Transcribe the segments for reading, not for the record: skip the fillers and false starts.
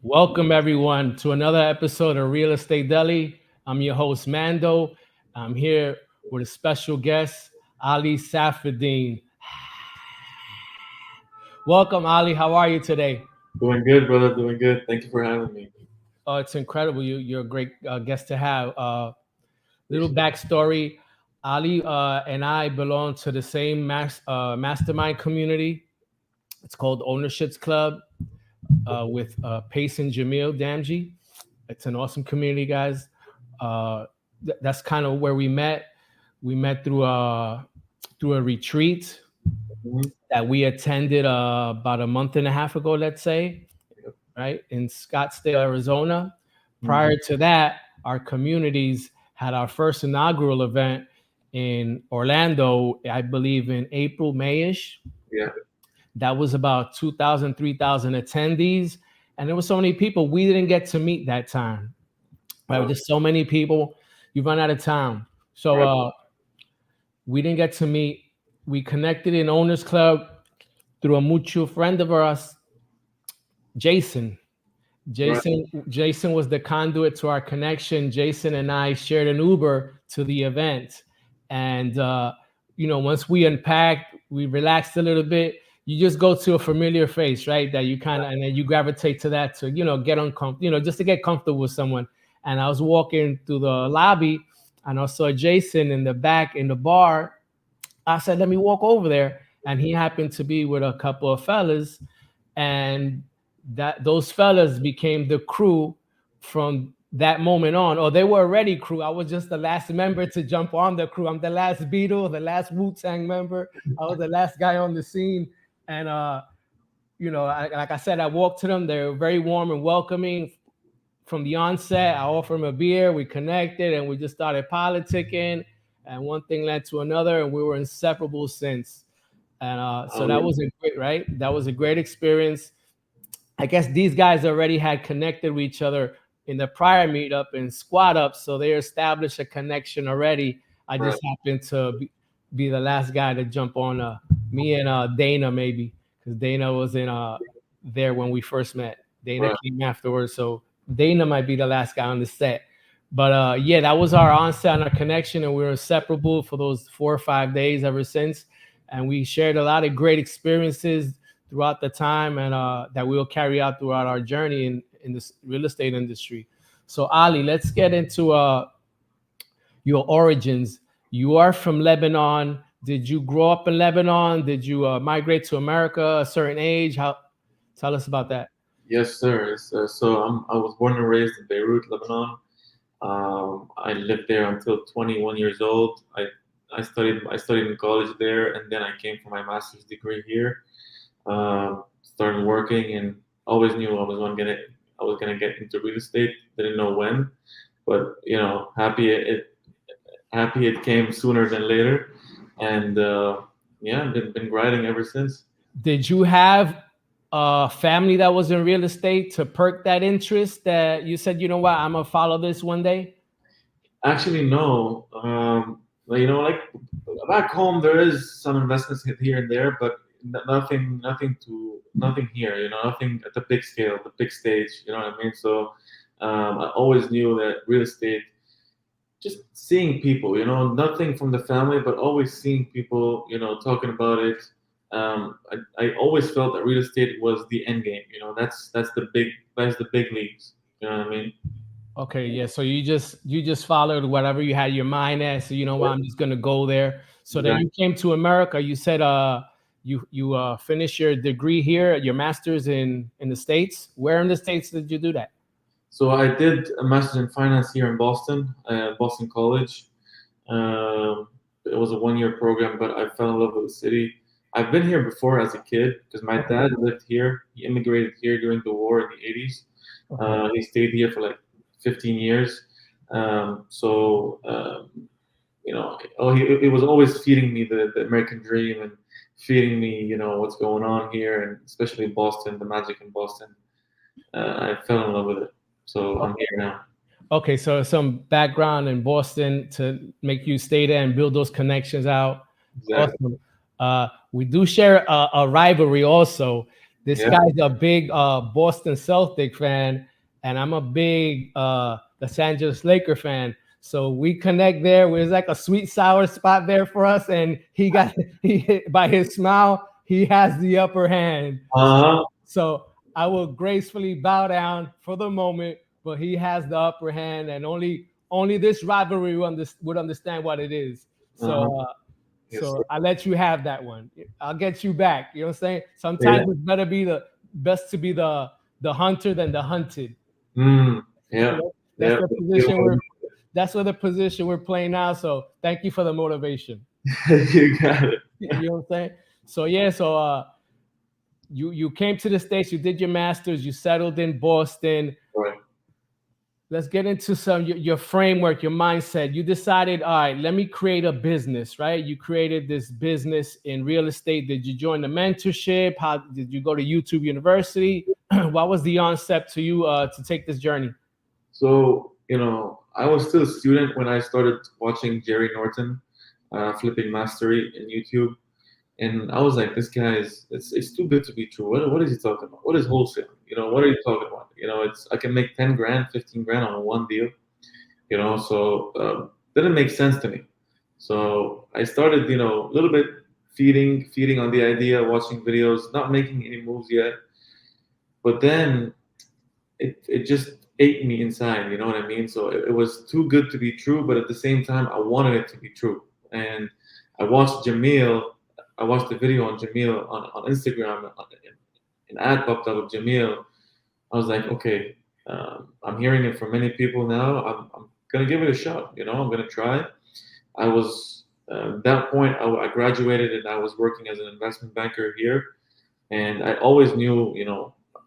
Welcome everyone to another episode of Real Estate Deli. I'm your host Mando. I'm here with a special guest, Ali Safieddinee. Welcome, Ali. How are you today? Doing good, brother. Doing good. Thank you for having me. Oh, it's incredible. You're a great guest to have. Little backstory: Ali and I belong to the same mastermind community. It's called Ownerships Club with Pace and Jamil Damji. It's an awesome community, guys. That's kind of where we met. We met through a retreat Mhm. that we attended about a month and a half ago, let's say, right in Scottsdale, Arizona. Mhm. Prior to that, our communities had our first inaugural event in Orlando, I believe in April, Mayish. Yeah. That was about 2,000, 3,000 attendees. And there were so many people we didn't get to meet that time. Right? Wow. Just so many people. You run out of time. So Right. we didn't get to meet. We connected in Owners Club through a mutual friend of ours, Jason. Right. Jason was the conduit to our connection. Jason and I shared an Uber to the event, and once we unpacked, we relaxed a little bit. You just go to a familiar face, right? That you kind of, and then you gravitate to that to get uncomfortable, just to get comfortable with someone. And I was walking through the lobby, and I saw Jason in the back in the bar. I said, "Let me walk over there," and he happened to be with a couple of fellas, and that those fellas became the crew from that moment on. Or they were already crew. I was just the last member to jump on the crew. I'm the last Beatle, the last Wu-Tang member. I was the last guy on the scene. And like I said, I walked to them. They were very warm and welcoming from the onset. I offered them a beer. We connected and we just started politicking. And one thing led to another, and we were inseparable since. And so Oh, that yeah. was a great, right? That was a great experience. I guess these guys already had connected with each other in the prior meetup and squad up, so they established a connection already. I Right. just happened to be the last guy to jump on. Me and Dana maybe, because Dana was in there when we first met. Dana Right. came afterwards, so Dana might be the last guy on the set. But yeah, that was our onset and our connection, and we were inseparable for those 4 or 5 days ever since. And we shared a lot of great experiences throughout the time, and that we'll carry out throughout our journey in this real estate industry. So Ali, let's get into your origins. You are from Lebanon. Did you grow up in Lebanon? Did you migrate to America at a certain age? How? Tell us about that. Yes, sir. I was born and raised in Beirut, Lebanon. I lived there until 21 years old. I studied in college there, and then I came for my master's degree here. Started working, and always knew I was gonna get into real estate. Didn't know when, but happy it came sooner than later, and yeah, been grinding ever since. Did you have a family that was in real estate to perk that interest that you said, you know what, I'm gonna follow this one day? Actually, no. Like back home, there is some investments here and there, but nothing here. Nothing at the big scale, the big stage. You know what I mean? So I always knew that real estate, just seeing people, nothing from the family, but always seeing people, talking about it. I always felt that real estate was the end game. That's the big leagues. You know what I mean? Okay, yeah. So you just followed whatever you had your mind at. So you know what, Yeah, I'm just gonna go there. So then exactly. you came to America. You said you finished your degree here, your master's in the States. Where in the States did you do that? So I did a master's in finance here in Boston, Boston College. It was a one-year program, but I fell in love with the city. I've been here before as a kid because my Okay. dad lived here. He immigrated here during the war in the 80s. Okay. He stayed here for like 15 years. He was always feeding me the American dream and feeding me, what's going on here, and especially in Boston, the magic in Boston. I fell in love with it. So I'm here now. Okay, so some background in Boston to make you stay there and build those connections out. Exactly. Awesome. We do share a rivalry also. This Yeah. guy's a big Boston Celtic fan, and I'm a big Los Angeles Laker fan. So we connect there. There's like a sweet sour spot there for us, and he got he by his smile, he has the upper hand. Uh-huh. So I will gracefully bow down for the moment, but he has the upper hand, and only this rivalry would understand what it is. Uh-huh. So Yes, sir. so I let you have that one. I'll get you back. You know what I'm saying? Yeah. Sometimes it's better be the best to be the hunter than the hunted. Mm. Yeah. That's Yeah. the position we're that's what the position we're playing now. So thank you for the motivation. You got it. You know what I'm saying? So yeah, so you came to the States, you did your masters, you settled in Boston. Right. Let's get into some your framework, your mindset. You decided, all right, let me create a business, right? You created this business in real estate. Did you join the mentorship? How did you go to YouTube University? What was the onset to you to take this journey? So, I was still a student when I started watching Jerry Norton, Flipping Mastery in YouTube. And I was like, this guy it's too good to be true. What is he talking about? What is wholesale? What are you talking about? I can make 10 grand, 15 grand on one deal, so didn't make sense to me. So I started, a little bit feeding on the idea, watching videos, not making any moves yet. But then it just ate me inside, you know what I mean? So it was too good to be true, but at the same time, I wanted it to be true. And I watched Jamil, I watched the video on Jamil on Instagram, an ad popped up of Jamil. I was like, okay, I'm hearing it from many people now. I'm gonna give it a shot, I'm gonna try. I was, at that point, I graduated and I was working as an investment banker here, and I always knew,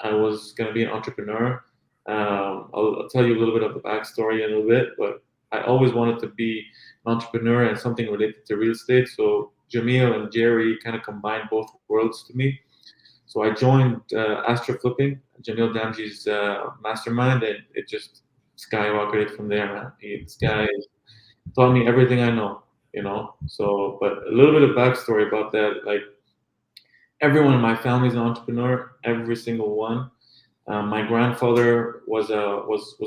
I was going to be an entrepreneur. I'll tell you a little bit of the backstory in a little bit, but I always wanted to be an entrepreneur and something related to real estate. So Jamil and Jerry kind of combined both worlds to me. So I joined Astro Flipping, Jamil Damji's mastermind, and it just skyrocketed from there, man. This guy taught me everything I know. So, but a little bit of backstory about that, like everyone in my family is an entrepreneur, every single one. My grandfather was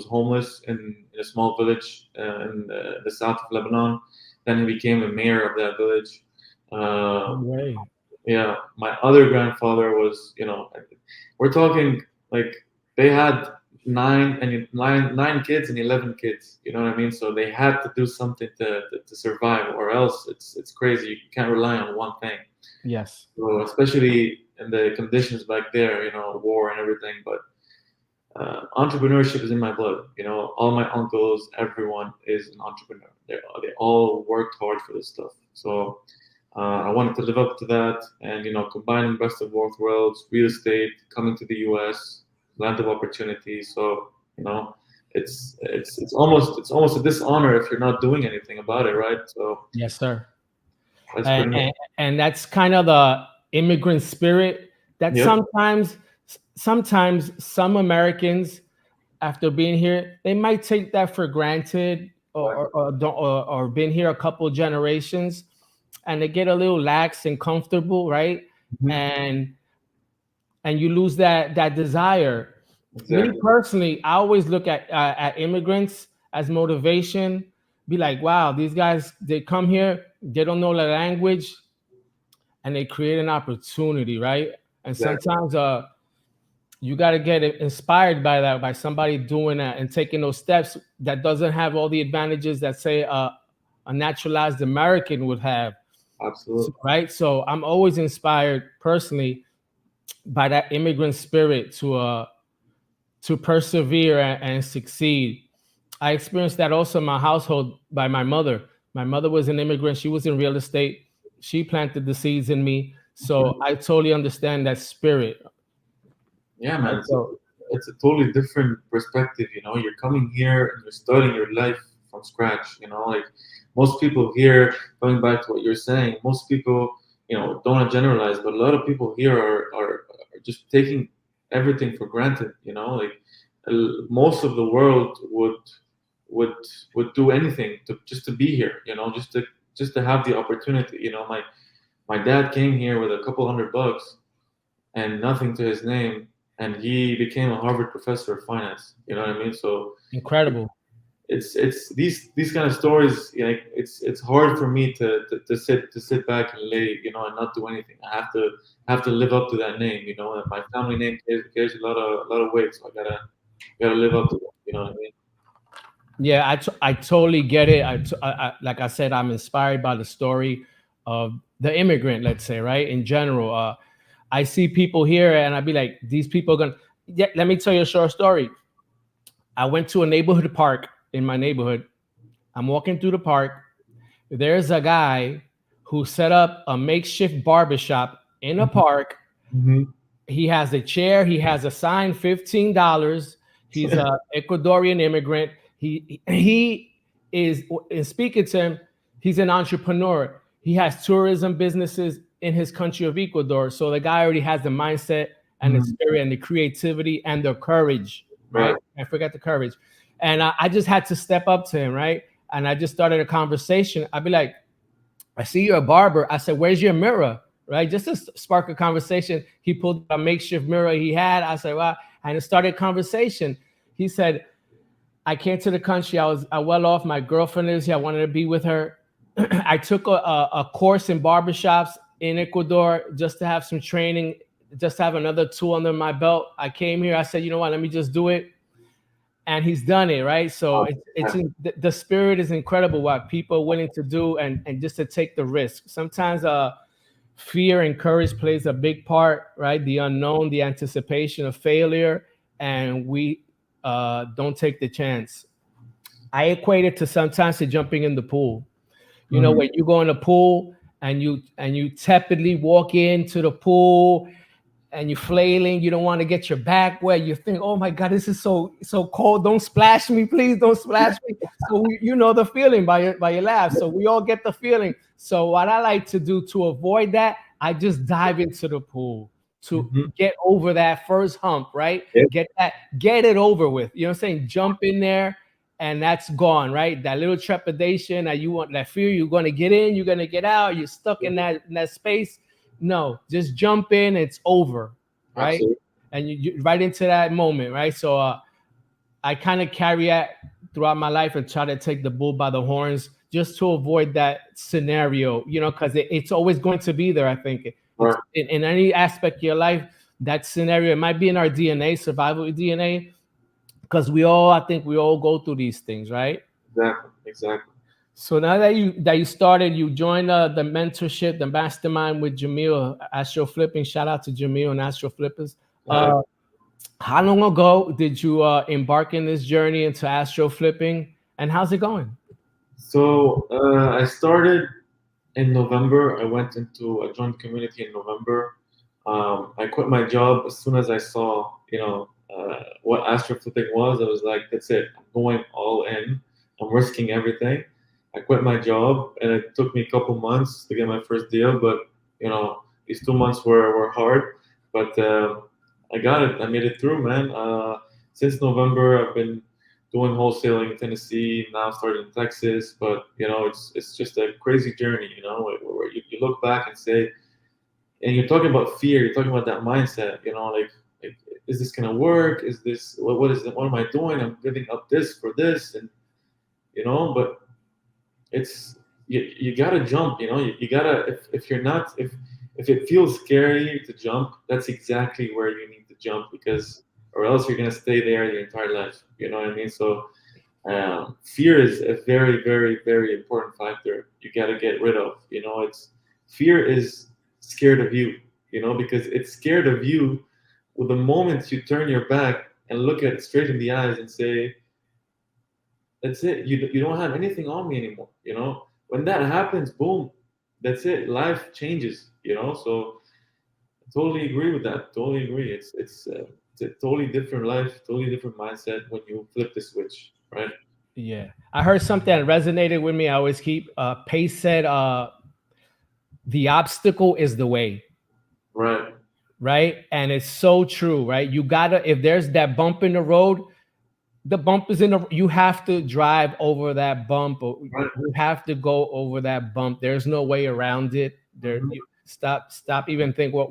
homeless in a small village in the south of Lebanon. Then he became the mayor of that village. Uh, Right. yeah, my other grandfather was, we're talking like they had nine kids and 11 kids. You know what I mean? So they had to do something to survive, or else it's crazy. You can't rely on one thing. Yes. So especially in the conditions back there, war and everything. But entrepreneurship is in my blood. All my uncles, everyone is an entrepreneur. They all worked hard for this stuff. So I wanted to live up to that, and combining best of both worlds, real estate, coming to the U.S., land of opportunity. So it's almost a dishonor if you're not doing anything about it, right? So Yes, sir. that's and, pretty much. and, and that's kind of the immigrant spirit that Yep. sometimes some Americans, after being here, they might take that for granted, or been here a couple generations, and they get a little lax and comfortable, right? Mhm. and and you lose that desire. Me Exactly. personally, I always look at immigrants as motivation. Be like, wow, these guys, they come here, they don't know the language, and they create an opportunity, right? And Exactly. sometimes you got to get inspired by that, by somebody doing that and taking those steps that doesn't have all the advantages that, say, a naturalized American would have. Absolutely. Right? So I'm always inspired personally by that immigrant spirit to persevere and succeed. I experienced that also in my household by my mother. My mother was an immigrant. She was in real estate. She planted the seeds in me. Mhm. So I totally understand that spirit. Yeah, man, Right? So it's a totally different perspective. You're coming here and you're starting your life from scratch. Like most people here, going back to what you're saying, most people, don't want to generalize, but a lot of people here are just taking everything for granted. Like most of the world would would do anything to just to be here. Just to have the opportunity. My dad came here with a couple $100, and nothing to his name, and he became a Harvard professor of finance. You know what I mean? So Incredible. it's these kind of stories. Like it's hard for me to sit back and lay, and not do anything. I have to live up to that name. And my family name carries a lot of weight, so I gotta live up to it. You know what I mean? Yeah, I totally get it. Like I said, I'm inspired by the story of the immigrant, let's say, right? In general, I see people here, and I'd be like, these people are gonna. Yeah, let me tell you a short story. I went to a neighborhood park in my neighborhood. I'm walking through the park. There's a guy who set up a makeshift barbershop in a park. Mm-hmm. He has a chair. He has a sign, $15. He's a Ecuadorian immigrant. He is, in speaking to him, he's an entrepreneur. He has tourism businesses in his country of Ecuador. So the guy already has the mindset and the Mm-hmm. spirit and the creativity and the courage, right? Right. I forget the courage. And I just had to step up to him, right? And I just started a conversation. I'd be like, I see you're a barber. I said, where's your mirror? Right? Just to spark a conversation. He pulled a makeshift mirror he had. I said, wow. And it started a conversation. He said, I came to the country. I well off. My girlfriend is here. I wanted to be with her. I took a course in barbershops in Ecuador just to have some training, just to have another tool under my belt. I came here. I said, you know what? Let me just do it. And he's done it, right? So the spirit is incredible. What people are willing to do and just to take the risk. Sometimes fear and courage plays a big part, right? The unknown, the anticipation of failure, and we don't take the chance. I equate it to sometimes to jumping in the pool. You know, Mm-hmm. when you go in the pool and you tepidly walk into the pool and you're flailing, you don't want to get your back wet. You think, oh my God, this is so cold. Don't splash me, please. Don't splash me. So you know the feeling by your laugh. So we all get the feeling. So what I like to do to avoid that, I just dive into the pool to Mm-hmm. get over that first hump, right? Yep. Get it over with. You know what I'm saying? Jump in there and that's gone, right? That little trepidation that you want, that fear, you're gonna get in, you're gonna get out, you're stuck in that space. No, just jump in, it's over, right? Absolutely. And you right into that moment, right? So I kind of carry that throughout my life and try to take the bull by the horns just to avoid that scenario, you know, because it's always going to be there. I think it's Right. in any aspect of your life, that scenario, it might be in our DNA, survival DNA, because I think we all go through these things, right? Exactly. Exactly. So now that you started, you joined the mentorship, the mastermind with Jamil Astro Flipping. Shout out to Jamil and Astro Flippers. Uh, How long ago did you embark in this journey into astro flipping, and how's it going? I started in November. I went into a joint community in November. I quit my job as soon as I saw, what astroflipping was. I was like, that's it. I'm going all in. I'm risking everything. I quit my job, and it took me a couple months to get my first deal. But these 2 months were hard. But I got it. I made it through, man. Since November, I've been doing wholesaling in Tennessee, now started in Texas. But it's just a crazy journey. Where you look back and say, and you're talking about fear. You're talking about that mindset. Like is this gonna work? Is this what is it? What am I doing? I'm giving up this for this, and but it's you gotta jump. You gotta if you're not if it feels scary to jump, that's exactly where you need to jump because or else you're gonna stay there your entire life. You know what I mean? So fear is a very, very, very important factor you got to get rid of. It's fear is scared of you, because it's scared of you with the moment you turn your back and look at it straight in the eyes and say, that's it. You don't have anything on me anymore. When that happens, boom, that's it. Life changes, So I totally agree with that. Totally agree. It's a totally different life, totally different mindset when you flip the switch, right? Yeah, I heard something that resonated with me. I always keep Pace said, "The obstacle is the way." Right. Right, and it's so true, right? You gotta if there's that bump in the road, the bump is in the you have to drive over that bump or Right. you have to go over that bump. There's no way around it. Mhm. Stop even think what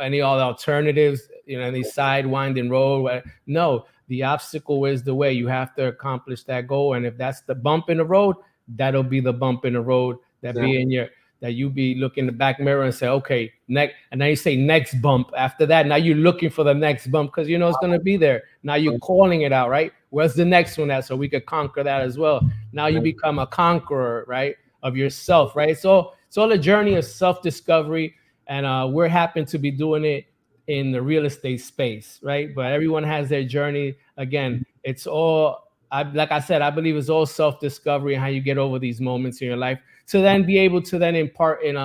any other alternatives, any side winding road. No, the obstacle is the way. You have to accomplish that goal, and if that's the bump in the road, that'll be the bump in the road that be Exactly. in your that you be looking in the back mirror and say, okay, next, and then you say next bump. After that, now you're looking for the next bump because it's gonna be there. Now you're calling it out, right? Where's the next one at? So we could conquer that as well. Now you become a conqueror, right, of yourself, right? So it's all a journey of self-discovery, and we're happen to be doing it in the real estate space, right? But everyone has their journey. Again, it's all like I said, I believe it's all self-discovery and how you get over these moments in your life to then be able to then impart in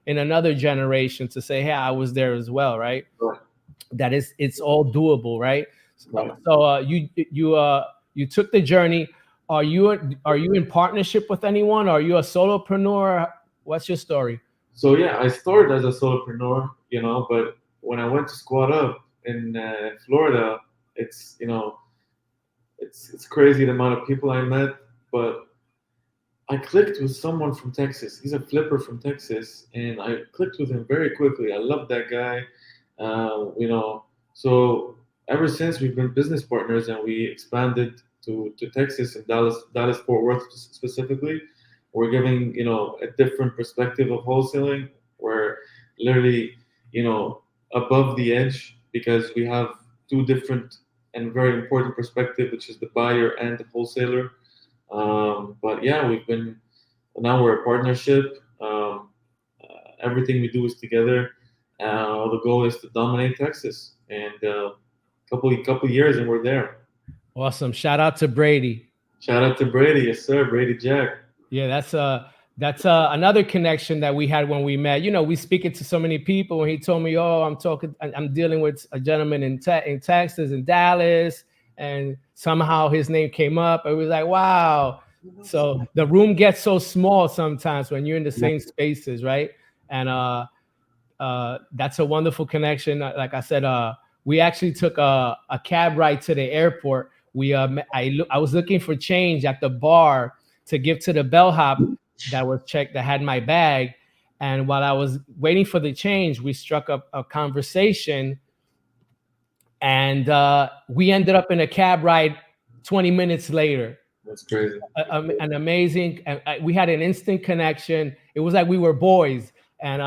another generation to say, hey, I was there as well, right? Right. That is, it's all doable, right? Right. So you took the journey. Are you in partnership with anyone? Are you a solopreneur? What's your story? So yeah, I started as a solopreneur, but when I went to Squad Up in Florida, it's you know it's crazy the amount of people I met, but I clicked with someone from Texas. He's a flipper from Texas, and I clicked with him very quickly. I love that guy. So ever since we've been business partners, and we expanded to Texas and Dallas Fort Worth specifically. We're giving a different perspective of wholesaling. We're literally above the edge because we have two different and very important perspective, which is the buyer and the wholesaler. But yeah, now we're a partnership. Everything we do is together. The goal is to dominate Texas, and couple years, and we're there. Awesome. Shout out to Brady. Shout out to Brady, yes sir, Brady Jack. Yeah, that's another connection that we had when we met. We speak it to so many people, and he told me, "Oh, I'm dealing with a gentleman in Texas, in Dallas," and somehow his name came up. It was like, wow. So the room gets so small sometimes when you're in the same spaces, right? And that's a wonderful connection. Like I said, we actually took a cab ride to the airport. I was looking for change at the bar to give to the bellhop that was checked that had my bag. And while I was waiting for the change, we struck up a conversation, and we ended up in a cab ride 20 minutes later. That's crazy. An amazing, we had an instant connection. It was like we were boys. And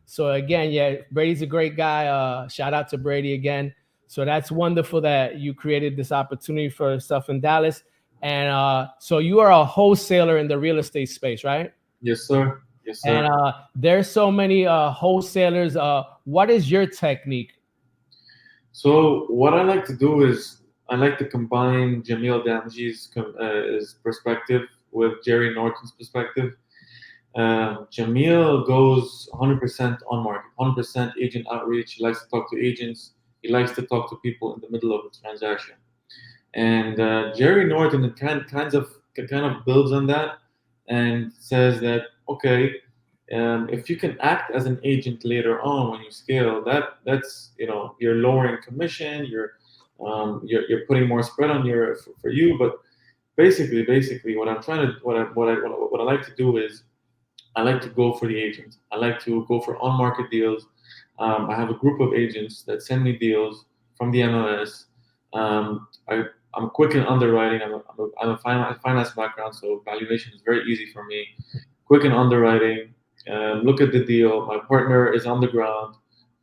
so again, yeah, Brady's a great guy. Shout out to Brady again. So that's wonderful that you created this opportunity for yourself in Dallas. And so you are a wholesaler in the real estate space, right? Yes sir. Yes sir. And there's so many wholesalers. What is your technique? So what I like to do is I like to combine Jamil Damji's his perspective with Jerry Norton's perspective. Jamil goes 100% on market, 100% agent outreach. He likes to talk to agents. He likes to talk to people in the middle of the transaction. And Jerry Norton kind of builds on that and says that okay, if you can act as an agent later on when you scale, that's you're lowering commission, you're putting more spread on for you. But basically, what I'm trying to what I like to do is I like to go for the agent. I like to go for on market deals. I have a group of agents that send me deals from the MLS. I'm quick in underwriting. I'm a finance background, so valuation is very easy for me. Quick in underwriting. Look at the deal. My partner is on the ground,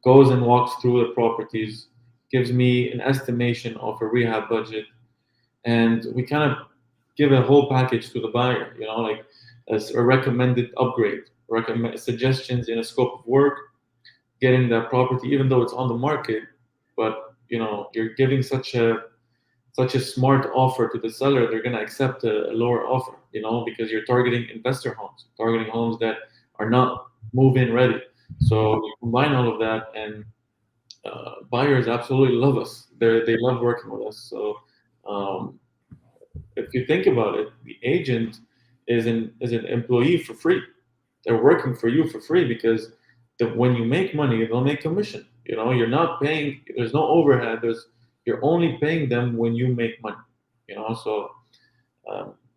goes and walks through the properties, gives me an estimation of a rehab budget, and we kind of give a whole package to the buyer. Like as a recommended upgrade, recommend suggestions in a scope of work, getting that property, even though it's on the market, but you're giving such a smart offer to the seller, they're going to accept a lower offer, because you're targeting investor homes, targeting homes that are not move-in ready. So you combine all of that, and buyers absolutely love us. They love working with us. So um, if you think about it, the agent is an employee for free. They're working for you for free because when you make money, they'll make commission. You're not paying. There's no overhead. You're only paying them when you make money. So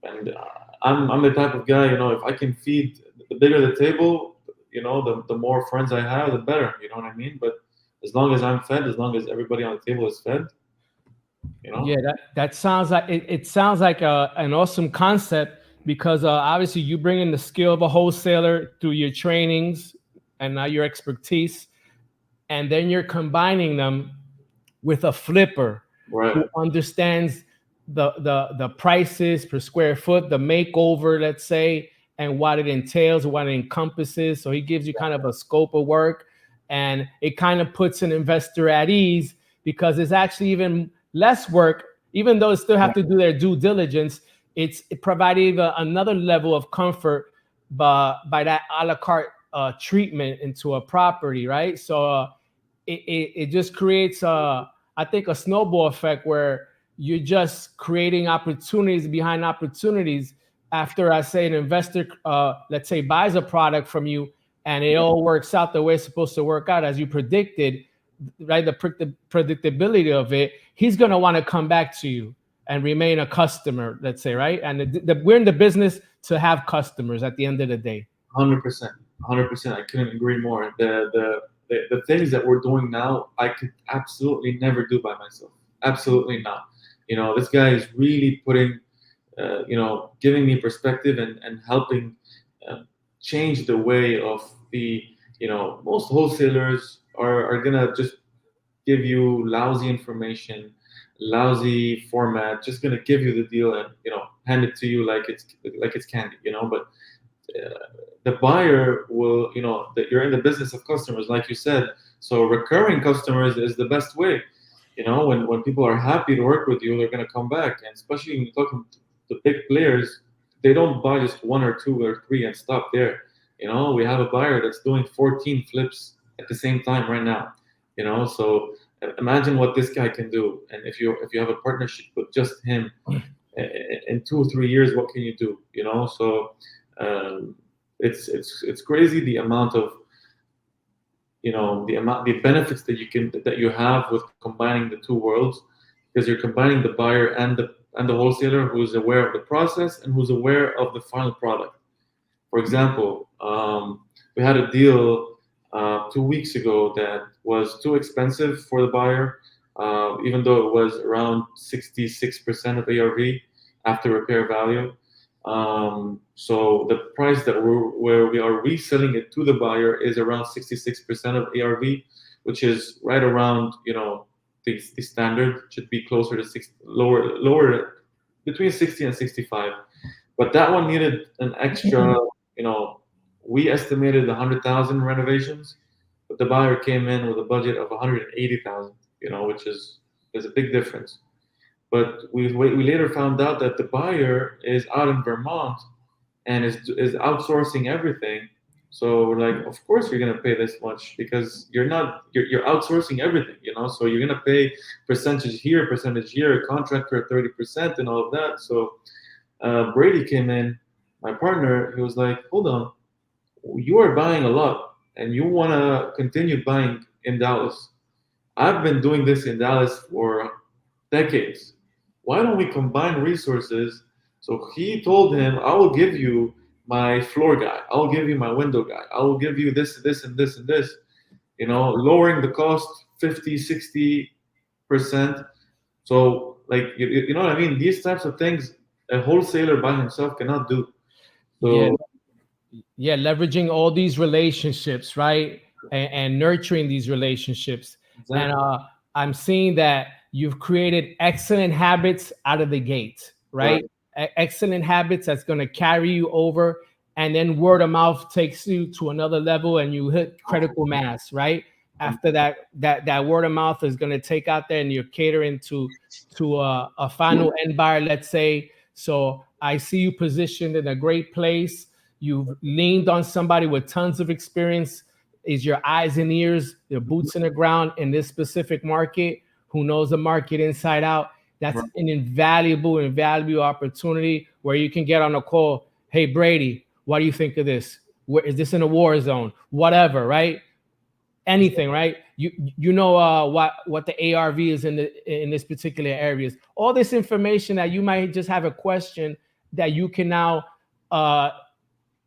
and I'm the type of guy. If I can feed the bigger the table, the more friends I have, the better. You know what I mean? But as long as I'm fed, as long as everybody on the table is fed, you Yeah, know. that sounds like it sounds like an awesome concept because obviously you bring in the skill of a wholesaler through your trainings and now your expertise, and then you're combining them with a flipper Right. who understands the prices per square foot, the makeover, let's say, and what it entails, what it encompasses. So he gives you kind of a scope of work, and it kind of puts an investor at ease because it's actually even less work, even though it still have to do their due diligence. It provided another level of comfort by that a la carte treatment into a property, right? So it just creates I think a snowball effect where you're just creating opportunities behind opportunities after I say an investor let's say buys a product from you and it all works out the way it's supposed to work out as you predicted, right? The predictability of it, he's going to want to come back to you and remain a customer, let's say, right? And we're in the business to have customers at the end of the day. 100%, 100%. I couldn't agree more. The things that we're doing now, I could absolutely never do by myself. Absolutely not. This guy is really putting, giving me perspective and helping uh, change the way of the, most wholesalers are gonna just give you lousy information, lousy format, just gonna give you the deal and hand it to you like it's candy, But uh, the buyer will, that you're in the business of customers, like you said. So recurring customers is the best way. When people are happy to work with you, they're gonna come back, and especially when you're talking to the big players, they don't buy just one or two or three and stop there. We have a buyer that's doing 14 flips at the same time right now. So imagine what this guy can do, and if you have a partnership with just him in 2 or 3 years, what can you do? So um, it's crazy the amount of the benefits that you have with combining the two worlds, because you're combining the buyer and the wholesaler who's aware of the process and who's aware of the final product. For example, we had a deal 2 weeks ago that was too expensive for the buyer, even though it was around 66% of ARV after repair value. So the price where we are reselling it to the buyer is around 66% of ARV, which is right around the standard should be closer to lower between 60 and 65. But that one needed an extra, you know, we estimated 100,000 renovations, but the buyer came in with a budget of 180,000, which is a big difference. But we later found out that the buyer is out in Vermont and is outsourcing everything. So we're like, of course you're gonna pay this much because you're outsourcing everything, So you're gonna pay percentage here, contractor 30%, and all of that. So Brady came in, my partner. He was like, hold on, you are buying a lot, and you wanna continue buying in Dallas. I've been doing this in Dallas for decades. Why don't we combine resources? So he told him, I will give you my floor guy. I will give you my window guy. I will give you this, and this, and this, lowering the cost 50, 60%. So, like, you know what I mean? These types of things a wholesaler by himself cannot do. Yeah, So, yeah, leveraging all these relationships, right? And nurturing these relationships. And exactly. I'm seeing that you've created excellent habits out of the gate, Right. right? Excellent habits that's going to carry you over. And then word of mouth takes you to another level and you hit critical mass, right? After that word of mouth is going to take out there and you're catering to a final end buyer, let's say. So I see you positioned in a great place. You've leaned on somebody with tons of experience, is your eyes and ears, your boots in the ground in this specific market, who knows the market inside out. That's Right. an invaluable opportunity where you can get on a call. Hey, Brady, what do you think of this? Where is this in a war zone? Whatever, right? Anything, right? You know what the ARV is in this particular areas. All this information that you might just have a question that you can now uh,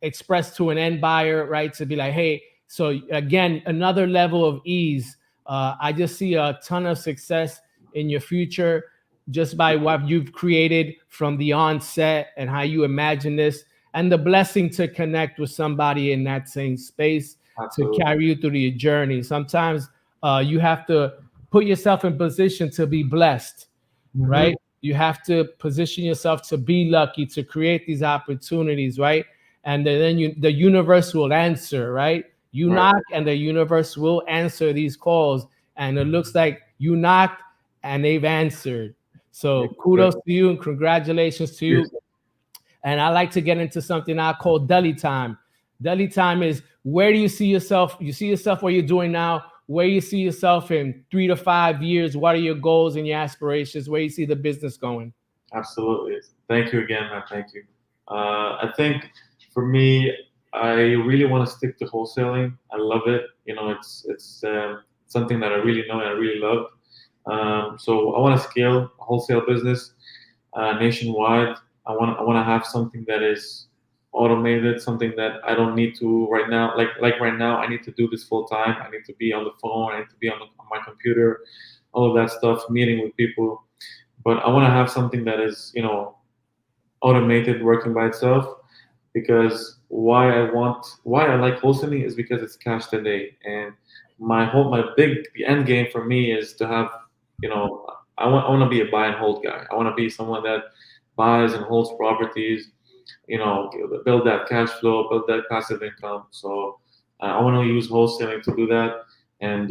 express to an end buyer, right? To be like, hey, so again, another level of ease. I just see a ton of success in your future just by what you've created from the onset and how you imagine this, and the blessing to connect with somebody in that same space to Absolutely. carry you through your journey. Sometimes you have to put yourself in position to be blessed, Hmm. right? You have to position yourself to be lucky, to create these opportunities, right? And then the universe will answer, right? You Right. knock and the universe will answer these calls. And it looks like you knocked and they've answered. Yeah. So Good. kudos to you and congratulations to Yes. you. And I like to get into something I call Deli time. Deli time is, where do you see yourself? You see yourself what you're doing now, where you see yourself in 3 to 5 years, what are your goals and your aspirations, where you see the business going? Absolutely. Thank you again, man. Thank you. I think for me, I really want to stick to wholesaling. I love it. It's something that I really know and I really love. So I want to scale a wholesale business nationwide. I want to have something that is automated, something that I don't need to right now. Like right now, I need to do this full time. I need to be on the phone. I need to be on my computer, all of that stuff, meeting with people. But I want to have something that is, automated, working by itself. Because why I like wholesaling is because it's cash today, and the end game for me is to have, you know, I want to be a buy and hold guy. I want to be someone that buys and holds properties, build that cash flow, build that passive income. So I want to use wholesaling to do that, and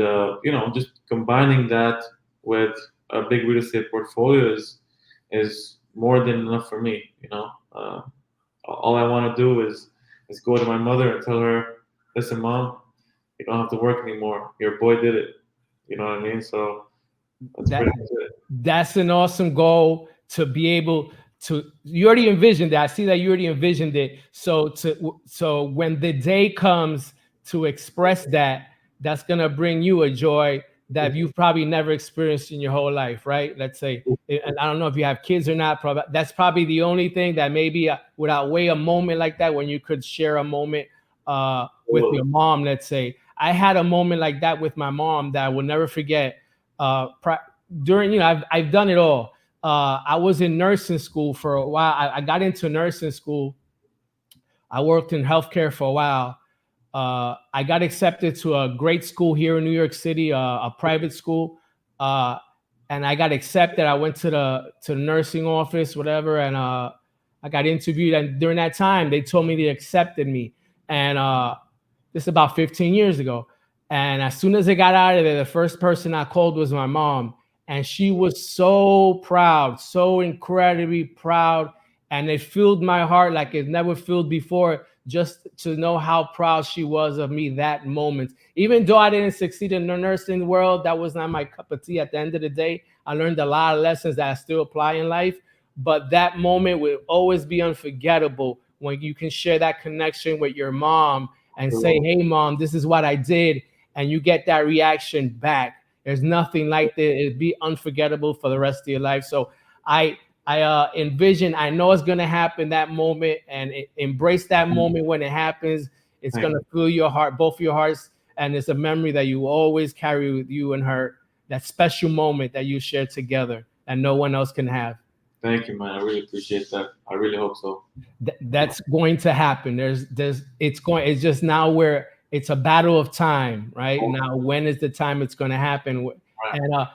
just combining that with a big real estate portfolio is more than enough for me. All I want to do is go to my mother and tell her, "Listen, mom, you don't have to work anymore. Your boy did it." You know what I mean? So that's That pretty much it. that's an awesome goal to be able to. You already envisioned that. I see that you already envisioned it. So when the day comes to express that, that's gonna bring you a joy that you've probably never experienced in your whole life, right? Let's say, and I don't know if you have kids or not. Probably that's probably the only thing that maybe would outweigh a moment like that, when you could share a moment with your mom. Let's say I had a moment like that with my mom that I will never forget. Uh, During, I've done it all. I was in nursing school for a while. I got into nursing school. I worked in healthcare for a while. I got accepted to a great school here in New York City, a private school, uh, and I got accepted. I went to the nursing office, whatever, and I got interviewed. And during that time, they told me they accepted me. And this is about 15 years ago. And as soon as I got out of there, the first person I called was my mom. And she was so proud, so incredibly proud. And it filled my heart like it never filled before, just to know how proud she was of me that moment. Even though I didn't succeed in the nursing world, that was not my cup of tea at the end of the day. I learned a lot of lessons that I still apply in life. But that moment will always be unforgettable when you can share that connection with your mom and say, "Hey, mom, this is what I did," and you get that reaction back. There's nothing like that. It'd be unforgettable for the rest of your life. So I envision, I know it's gonna happen that moment, and embrace that moment when it happens. It's Thank gonna fill your heart, both your hearts, and it's a memory that you will always carry with you and her. That special moment that you share together, and no one else can have. Thank you, man. I really appreciate that. I really hope so. That's going to happen. It's just now where it's a battle of time, right? Now, when is the time it's going to happen? Right. And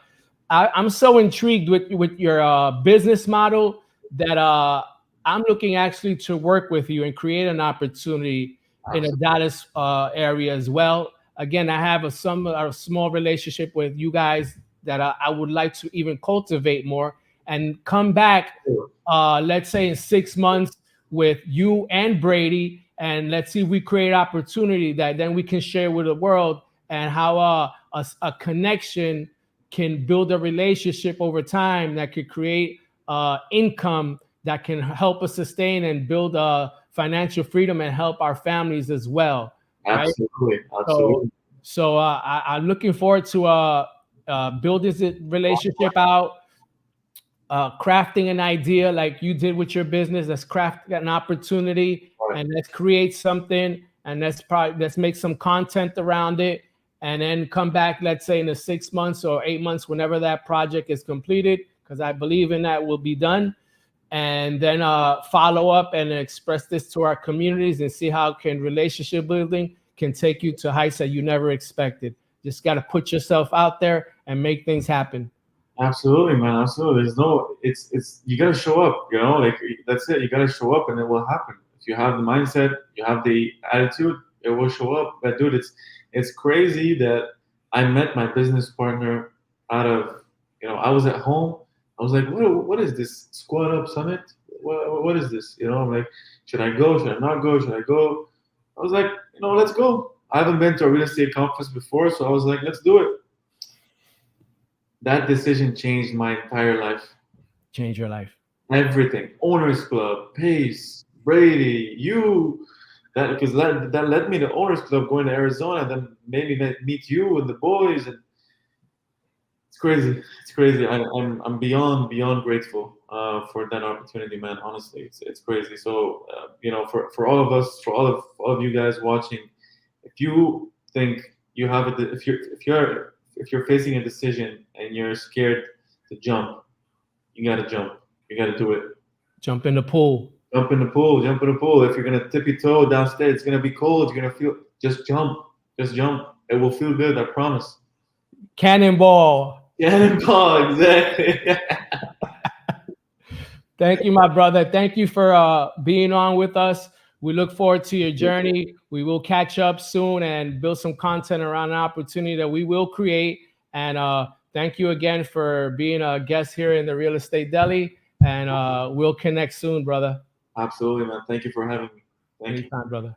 I'm so intrigued with your business model that I'm looking actually to work with you and create an opportunity in a Absolutely. Dallas area as well. Again, I have a small relationship with you guys that I would like to even cultivate more and come back, let's say in 6 months, with you and Brady, and let's see if we create opportunity that then we can share with the world, and how a connection can build a relationship over time that could create income that can help us sustain and build financial freedom and help our families as well, right? Absolutely. So, Absolutely. I'm looking forward to build this relationship out. crafting an idea like you did with your business. Let's craft an opportunity Right. and let's create something and let's make some content around it and then come back, let's say in the 6 months or 8 months, whenever that project is completed, because I believe in that will be done. And then follow up and express this to our communities and see how can relationship building can take you to heights that you never expected. Just got to put yourself out there and make things happen. Absolutely, man. Absolutely. There's no. It's you gotta show up. You know, like that's it. You gotta show up, and it will happen. If you have the mindset, you have the attitude, it will show up. But dude, it's crazy that I met my business partner out of I was at home. I was like, what is this Squad Up Summit? What is this? I'm like, should I go? Should I not go? Should I go? I was like, let's go. I haven't been to a real estate conference before, so I was like, let's do it. That decision changed my entire life. Change your life. Everything. Owners Club, Pace, Brady, you. That led me to Owners Club, going to Arizona, then maybe meet you and the boys, and it's crazy. It's crazy. I'm beyond grateful for that opportunity, man. Honestly, it's crazy. So for all of us, for all of you guys watching, if you think you have it, if you're facing a decision and you're scared to jump, you got to jump. You got to do it. Jump in the pool. Jump in the pool. Jump in the pool. If you're gonna tippy toe downstairs, it's gonna be cold. You're gonna feel. Just jump. Just jump. It will feel good. I promise. Cannonball. Cannonball. Exactly. Thank you, my brother. Thank you for being on with us. We look forward to your journey. We will catch up soon and build some content around an opportunity that we will create. And thank you again for being a guest here in the Real Estate Deli. And we'll connect soon, brother. Absolutely, man. Thank you for having me. Thank you. Anytime, brother.